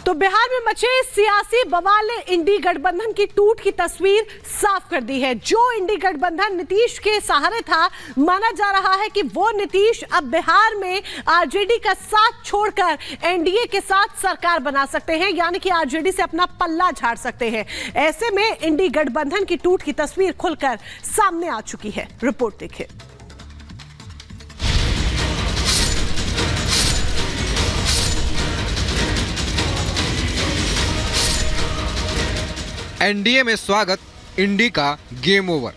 तो बिहार में मचे सियासी बवाल ने इंडी गठबंधन की टूट की तस्वीर साफ कर दी है। जो इंडी गठबंधन नीतीश के सहारे था, माना जा रहा है कि वो नीतीश अब बिहार में आरजेडी का साथ छोड़कर एनडीए के साथ सरकार बना सकते हैं, यानी कि आरजेडी से अपना पल्ला झाड़ सकते हैं। ऐसे में इंडी गठबंधन की टूट की तस्वीर खुलकर सामने आ चुकी है। रिपोर्ट देखिए। एनडीए में स्वागत, इंडी का गेम ओवर।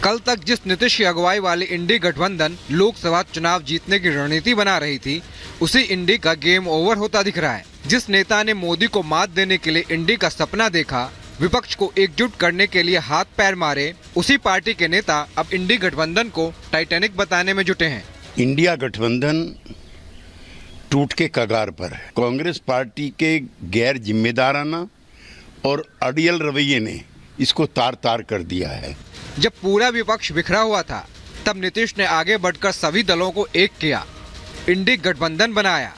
कल तक जिस नीतीश की अगुवाई वाली इंडी गठबंधन लोकसभा चुनाव जीतने की रणनीति बना रही थी, उसी इंडी का गेम ओवर होता दिख रहा है। जिस नेता ने मोदी को मात देने के लिए इंडी का सपना देखा, विपक्ष को एकजुट करने के लिए हाथ पैर मारे, उसी पार्टी के नेता अब इंडी गठबंधन को टाइटैनिक बताने में जुटे हैं। इंडिया गठबंधन टूट के कगार पर है। कांग्रेस पार्टी के गैर जिम्मेदाराना और अड़ियल रवैये ने इसको तार तार कर दिया है। जब पूरा विपक्ष बिखरा हुआ था, तब नीतीश ने आगे बढ़कर सभी दलों को एक किया, इंडी गठबंधन बनाया।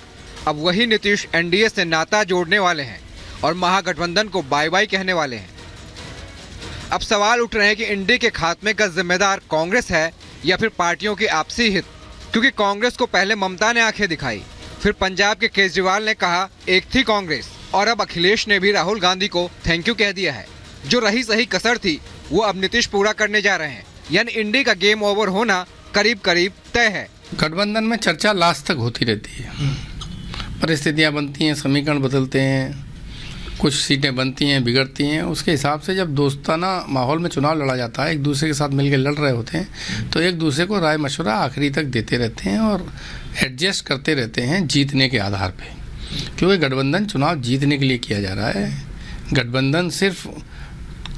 अब वही नीतीश एनडीए से नाता जोड़ने वाले हैं और महागठबंधन को बाय बाय कहने वाले हैं। अब सवाल उठ रहे हैं कि इंडी के खात्मे का जिम्मेदार कांग्रेस है या फिर पार्टियों की आपसी हित, क्योंकि कांग्रेस को पहले ममता ने आंखें दिखाई, फिर पंजाब के केजरीवाल ने कहा एक थी कांग्रेस, और अब अखिलेश ने भी राहुल गांधी को थैंक यू कह दिया है। जो रही सही कसर थी, वो अब नीतीश पूरा करने जा रहे हैं, यानी इंडी का गेम ओवर होना करीब करीब तय है। गठबंधन में चर्चा लास्ट तक होती रहती है, परिस्थितियां बनती हैं, समीकरण बदलते हैं, कुछ सीटें बनती हैं, बिगड़ती हैं। उसके हिसाब से जब दोस्ताना माहौल में चुनाव लड़ा जाता है, एक दूसरे के साथ मिलकर लड़ रहे होते हैं, तो एक दूसरे को राय मशवरा आखिरी तक देते रहते हैं और एडजस्ट करते रहते हैं जीतने के आधार पे। क्योंकि गठबंधन चुनाव जीतने के लिए किया जा रहा है। गठबंधन सिर्फ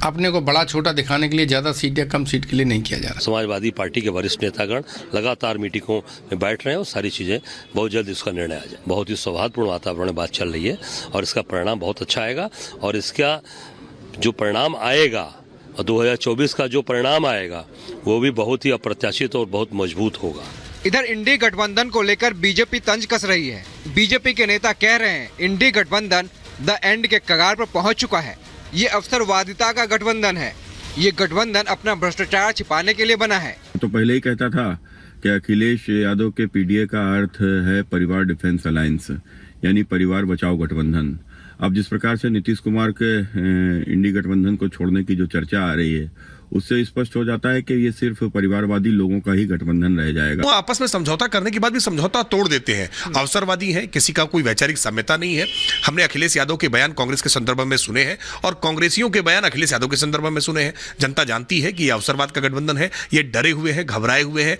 अपने को बड़ा छोटा दिखाने के लिए, ज़्यादा सीट या कम सीट के लिए नहीं किया जा रहा। समाजवादी पार्टी के वरिष्ठ नेतागण लगातार मीटिंगों में बैठ रहे हैं और सारी चीज़ें बहुत जल्द इसका निर्णय आ जाए। बहुत ही सौहार्दपूर्ण वातावरण में बात चल रही है और इसका परिणाम बहुत अच्छा आएगा। और इसका जो परिणाम आएगा और 2024 का जो परिणाम आएगा, वो भी बहुत ही अप्रत्याशित और बहुत मजबूत होगा। इधर इंडी गठबंधन को लेकर बीजेपी तंज कस रही है। बीजेपी के नेता कह रहे हैं इंडी गठबंधन द एंड के कगार पर पहुंच चुका है। ये अवसरवादिता का गठबंधन है। ये गठबंधन अपना भ्रष्टाचार छिपाने के लिए बना है। तो पहले ही कहता था कि अखिलेश यादव के पीडीए का अर्थ है परिवार डिफेंस अलायंस, यानी परिवार बचाओ गठबंधन। अब जिस प्रकार से नीतीश कुमार के इंडी गठबंधन को छोड़ने की जो चर्चा आ रही है, उससे स्पष्ट हो जाता है कि ये सिर्फ परिवारवादी लोगों का ही गठबंधन रह जाएगा। वो आपस में समझौता करने के बाद भी समझौता तोड़ देते हैं। अवसरवादी है, किसी का कोई वैचारिक साम्यता नहीं है। हमने अखिलेश यादव के बयान कांग्रेस के संदर्भ में सुने हैं और कांग्रेसियों के बयान अखिलेश यादव के संदर्भ में सुने हैं। जनता जानती है कि ये अवसरवाद का गठबंधन है, ये डरे हुए हैं, घबराए हुए हैं।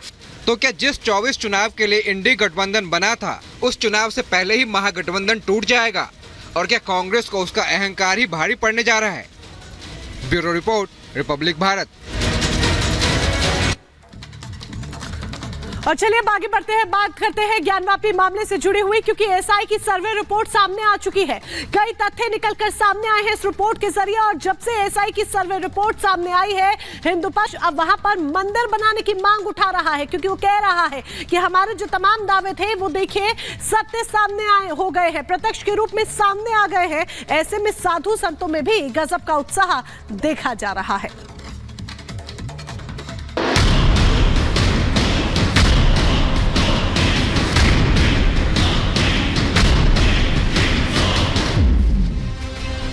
तो क्या जिस 24 चुनाव के लिए इंडी गठबंधन बना था, उस चुनाव से पहले ही महागठबंधन टूट जाएगा? और क्या कांग्रेस को उसका अहंकार ही भारी पड़ने जा रहा है? Bureau report, Republic Bharat. और चलिए अब आगे बढ़ते हैं, बात करते हैं ज्ञानवापी मामले से जुड़ी हुई, क्योंकि एसआई की सर्वे रिपोर्ट सामने आ चुकी है। कई तथ्य निकलकर सामने आए हैं इस रिपोर्ट के जरिए, और जब से एसआई की सर्वे रिपोर्ट सामने आई है, हिंदू पक्ष अब वहां पर मंदिर बनाने की मांग उठा रहा है, क्योंकि वो कह रहा है कि हमारे जो तमाम दावे थे वो देखिए सत्य सामने आए हो गए हैं, प्रत्यक्ष के रूप में सामने आ गए हैं। ऐसे में साधु संतों में भी गजब का उत्साह देखा जा रहा है।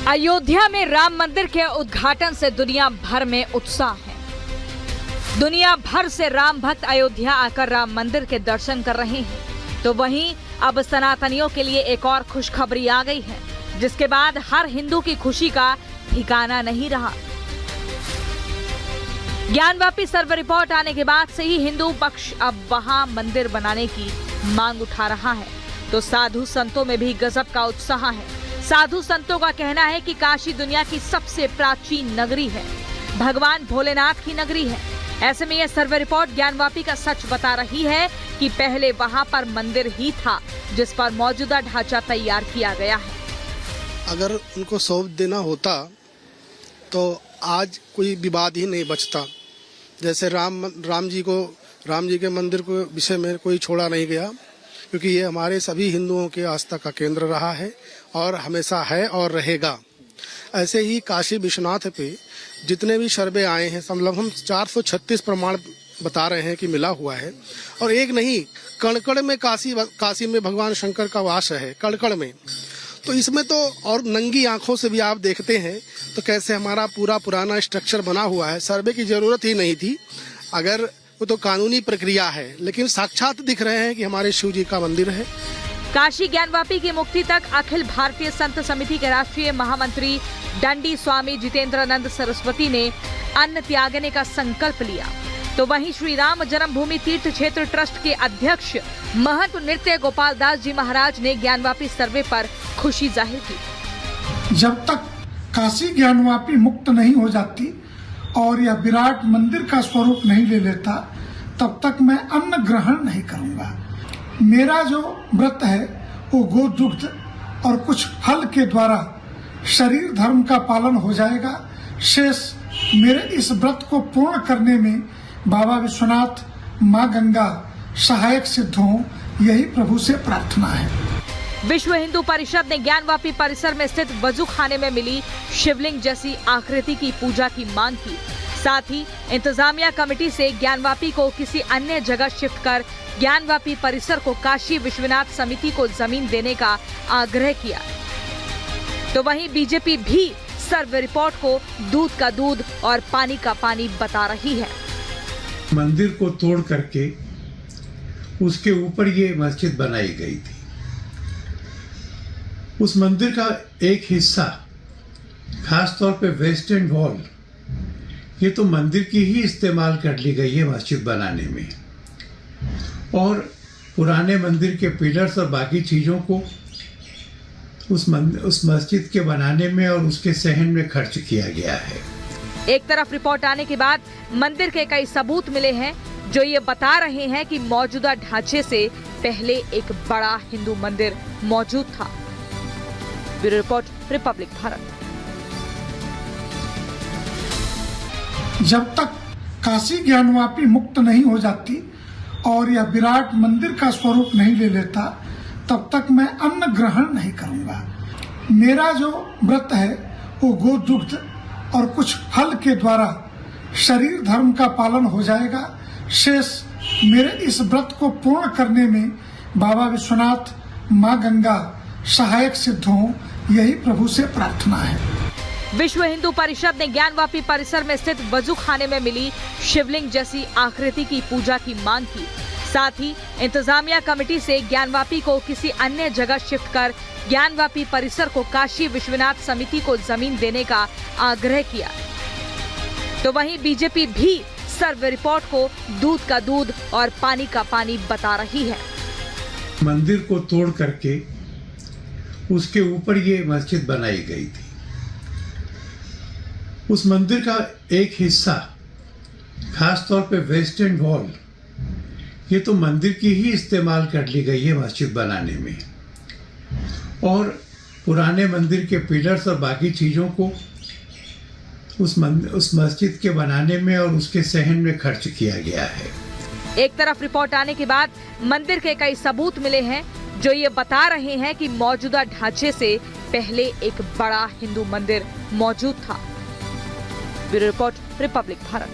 अयोध्या में राम मंदिर के उद्घाटन से दुनिया भर में उत्साह है। दुनिया भर से राम भक्त अयोध्या आकर राम मंदिर के दर्शन कर रहे हैं। तो वहीं अब सनातनियों के लिए एक और खुशखबरी आ गई है, जिसके बाद हर हिंदू की खुशी का ठिकाना नहीं रहा। ज्ञानवापी सर्वे रिपोर्ट आने के बाद से ही हिंदू पक्ष अब वहां मंदिर बनाने की मांग उठा रहा है। तो साधु संतों में भी गजब का उत्साह है। साधु संतों का कहना है कि काशी दुनिया की सबसे प्राचीन नगरी है, भगवान भोलेनाथ की नगरी है। ऐसे में यह सर्वे रिपोर्ट ज्ञानवापी का सच बता रही है कि पहले वहां पर मंदिर ही था, जिस पर मौजूदा ढांचा तैयार किया गया है। अगर उनको सौंप देना होता तो आज कोई विवाद ही नहीं बचता। जैसे राम जी के मंदिर को विषय में कोई छोड़ा नहीं गया, क्योंकि ये हमारे सभी हिंदुओं के आस्था का केंद्र रहा है और हमेशा है और रहेगा। ऐसे ही काशी विश्वनाथ पे जितने भी सर्वे आए हैं, मतलब हम 436 प्रमाण बता रहे हैं कि मिला हुआ है, और एक नहीं, कण-कण में काशी में भगवान शंकर का वास है, कण-कण में। तो इसमें तो और नंगी आंखों से भी आप देखते हैं तो कैसे हमारा पूरा पुराना स्ट्रक्चर बना हुआ है। सर्वे की जरूरत ही नहीं थी, अगर वो तो कानूनी प्रक्रिया है, लेकिन साक्षात दिख रहे हैं कि हमारे शिव जी का मंदिर है। काशी ज्ञानवापी की मुक्ति तक अखिल भारतीय संत समिति के राष्ट्रीय महामंत्री दंडी स्वामी जितेंद्रानंद सरस्वती ने अन्न त्यागने का संकल्प लिया, तो वहीं श्री राम जन्मभूमि तीर्थ क्षेत्र ट्रस्ट के अध्यक्ष महंत नृत्य गोपाल दास जी महाराज ने ज्ञानवापी सर्वे पर खुशी जाहिर की। जब तक काशी ज्ञानवापी मुक्त नहीं हो जाती और यह विराट मंदिर का स्वरूप नहीं ले लेता, तब तक मैं अन्न ग्रहण नहीं करूंगा। मेरा जो व्रत है वो गोदुग्ध और कुछ फल के द्वारा शरीर धर्म का पालन हो जाएगा। शेष मेरे इस व्रत को पूर्ण करने में बाबा विश्वनाथ, माँ गंगा सहायक सिद्ध हों, यही प्रभु से प्रार्थना है। विश्व हिंदू परिषद ने ज्ञानवापी परिसर में स्थित वजू खाने में मिली शिवलिंग जैसी आकृति की पूजा की मांग की। साथ ही इंतजामिया कमेटी से ज्ञानवापी को किसी अन्य जगह शिफ्ट कर ज्ञानवापी परिसर को काशी विश्वनाथ समिति को जमीन देने का आग्रह किया। तो वहीं बीजेपी भी सर्वे रिपोर्ट को दूध का दूध और पानी का पानी बता रही है। मंदिर को तोड़ करके उसके ऊपर ये मस्जिद बनाई गई थी। उस मंदिर का एक हिस्सा, खास तौर पे वेस्टर्न वॉल, ये तो मंदिर की ही इस्तेमाल कर ली गई है मस्जिद बनाने में, और पुराने मंदिर के पिलर्स और बाकी चीज़ों को उस मस्जिद के बनाने में और उसके सहन में खर्च किया गया है। एक तरफ रिपोर्ट आने के बाद मंदिर के कई सबूत मिले हैं जो ये बता रहे हैं कि मौजूदा ढांचे से पहले एक बड़ा हिंदू मंदिर मौजूद था। Bureau report, Republic Bharat. जब तक काशी ज्ञानवापी मुक्त नहीं हो जाती और यह विराट मंदिर का स्वरूप नहीं ले लेता, तब तक मैं अन्न ग्रहण नहीं करूंगा। मेरा जो व्रत है वो गोदुग्ध और कुछ फल के द्वारा शरीर धर्म का पालन हो जाएगा। शेष मेरे इस व्रत को पूर्ण करने में बाबा विश्वनाथ, माँ गंगा सहायक सिद्ध हों, यही प्रभु से प्रार्थना है। विश्व हिंदू परिषद ने ज्ञानवापी परिसर में स्थित वजू खाने में मिली शिवलिंग जैसी आकृति की पूजा की मांग की। साथ ही इंतजामिया कमेटी से ज्ञानवापी को किसी अन्य जगह शिफ्ट कर ज्ञानवापी परिसर को काशी विश्वनाथ समिति को जमीन देने का आग्रह किया। तो वहीं बीजेपी भी सर्वे रिपोर्ट को दूध का दूध और पानी का पानी बता रही है। मंदिर को तोड़ करके उसके ऊपर ये मस्जिद बनाई गई थी। उस मंदिर का एक हिस्सा, खास तौर पे वेस्टर्न वॉल, ये तो मंदिर की ही इस्तेमाल कर ली गई है मस्जिद बनाने में, और पुराने मंदिर के पिलर्स और बाकी चीज़ों को उस मस्जिद के बनाने में और उसके सहन में खर्च किया गया है। एक तरफ रिपोर्ट आने के बाद मंदिर के कई सबूत मिले हैं जो ये बता रहे हैं कि मौजूदा ढांचे से पहले एक बड़ा हिंदू मंदिर मौजूद था। Bureau report, Republic Bharat.